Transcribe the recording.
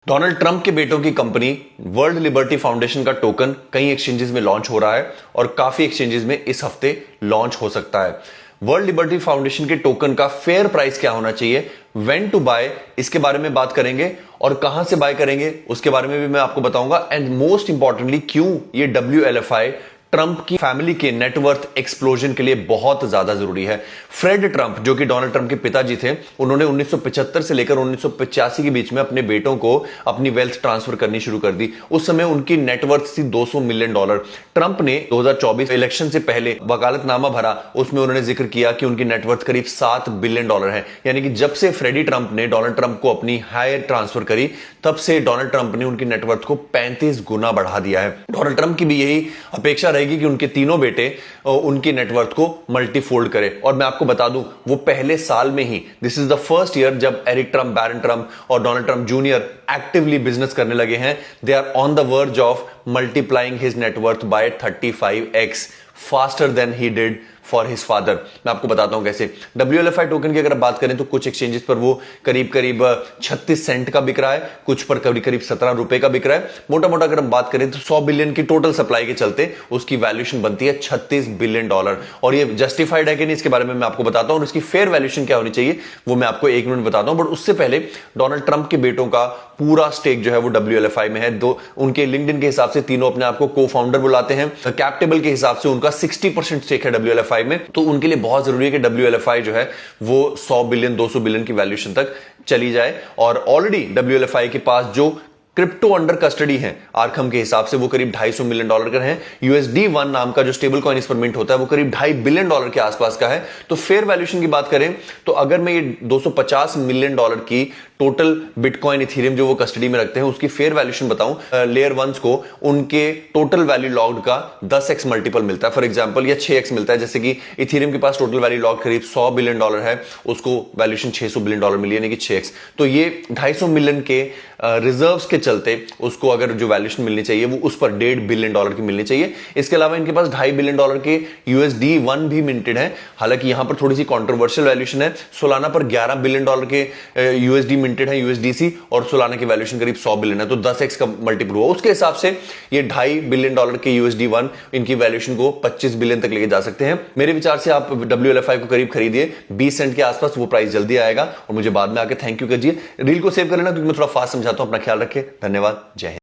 Donald Trump के बेटों की कंपनी वर्ल्ड लिबर्टी फाउंडेशन का टोकन कई एक्सचेंजेस में लॉन्च हो रहा है और काफी एक्सचेंजेस में इस हफ्ते लॉन्च हो सकता है। वर्ल्ड लिबर्टी फाउंडेशन के टोकन का फेयर प्राइस क्या होना चाहिए, व्हेन टू बाय, इसके बारे में बात करेंगे और कहां से बाय करेंगे उसके बारे में भी मैं आपको बताऊंगा। एंड मोस्ट इंपॉर्टेंटली क्यों ये WLFI ट्रंप की फैमिली के नेटवर्थ एक्सप्लोजन के लिए बहुत ज्यादा जरूरी है। फ्रेड ट्रंप जो कि डोनाल्ड ट्रंप के पिताजी थे, उन्होंने 1975 से लेकर 1985 के बीच में अपने बेटों को अपनी वेल्थ ट्रांसफर करनी शुरू कर दी। उस समय उनकी नेटवर्थ थी $200 मिलियन। ट्रंप ने 2024 इलेक्शन से पहले वकालतनामा भरा, उसमें उन्होंने जिक्र किया कि उनकी नेटवर्थ करीब $7 बिलियन है। यानी कि जब से फ्रेडी ट्रंप ने डोनाल्ड ट्रंप को अपनी हायर ट्रांसफर करी, तब से डोनाल्ड ट्रंप ने उनकी नेटवर्थ को 35 गुना बढ़ा दिया है। डोनाल्ड ट्रंप की भी यही अपेक्षा रहेगी कि उनके तीनों बेटे उनकी नेटवर्थ को मल्टीफोल्ड करें। और मैं आपको बता दूं, वो पहले साल में ही, this is the first year जब एरिक ट्रंप, बैरन ट्रंप और Donald Trump junior actively business करने लगे हैं। They are on the verge of multiplying his net worth by 35x faster than he did for his father. मैं आपको बताता हूं कैसे। WLFI टोकन की अगर बात करें तो कुछ एक्सचेंजेस पर वो करीब करीब 36 सेंट का बिक रहा है, कुछ पर करीब करीब 17 रुपए का बिक रहा है। मोटा मोटा अगर हम बात करें तो 100 बिलियन की टोटल सप्लाई के चलते उसकी वैल्यूएशन बनती है $36 बिलियन। और ये जस्टिफाइड है कि नहीं, इसके बारे में मैं आपको बताता हूं। और इसकी फेयर वैल्यूएशन क्या होनी चाहिए वो मैं आपको एक मिनट बताता हूं। बट उससे पहले डोनाल्ड ट्रंप के बेटों का पूरा स्टेक जो है वो WLFI में है। दो उनके लिंक्डइन के हिसाब से तीनों अपने आपको को फाउंडर बुलाते हैं। कैप टेबल के हिसाब से उनका 60% स्टेक है WLFI में। तो उनके लिए बहुत जरूरी है कि WLFI जो है वो 100 बिलियन 200 बिलियन की वैल्यूएशन तक चली जाए। और ऑलरेडी WLFI के पास जो क्रिप्टो अंडर कस्टडी है आर्खम के हिसाब से वो करीब $250 मिलियन का है। USD1 नाम का जो स्टेबल कॉइन इस पर मिंट होता है वो करीब $2.5 बिलियन के आसपास का है। तो फेयर वैल्यूएशन की बात करें तो अगर मैं ये $250 मिलियन की टोटल बिटकॉइन इथेरियम जो वो कस्टडी में रखते हैं उसकी फेयर वैल्यूएशन बताऊं, लेयर वंस को उनके टोटल वैल्यू लॉग्ड का 10x मल्टीपल मिलता है फॉर एग्जांपल, या 6x मिलता है। जैसे कि इथेरियम के पास टोटल वैल्यू लॉग्ड करीब $100 बिलियन है, उसको वैल्यूएशन $600 बिलियन मिली, यानी कि 6x। तो ये $250 मिलियन के रिजर्व्स के चलते उसको अगर जो वैल्यूएशन मिलनी चाहिए वो उस पर $1.5 बिलियन की मिलनी चाहिए। इसके अलावा इनके पास $2.5 बिलियन के USD1 भी मिंटेड है। हालांकि यहां पर थोड़ी सी कॉन्ट्रोवर्शियल वैल्यूएशन है। सोलाना पर $11 बिलियन के USD मिंटेड है USDC, और सोलाना की वैल्यूएशन करीब 100 बिलियन है। तो 10x का मल्टीपल हुआ। उसके हिसाब से ये $2.5 बिलियन के USD1 इनकी वैल्यूएशन को 25 बिलियन तक लेके जा सकते हैं। मेरे विचार से आप WLFI को करीब खरीदिए 20 सेंट के आसपास, वो प्राइस जल्दी आएगा। और मुझे बाद में आके थैंक यू कीजिए। रील को सेव कर लेना क्योंकि मैं थोड़ा फास्ट समझाता हूं। अपना ख्याल रखें। धन्यवाद। जय हिंद।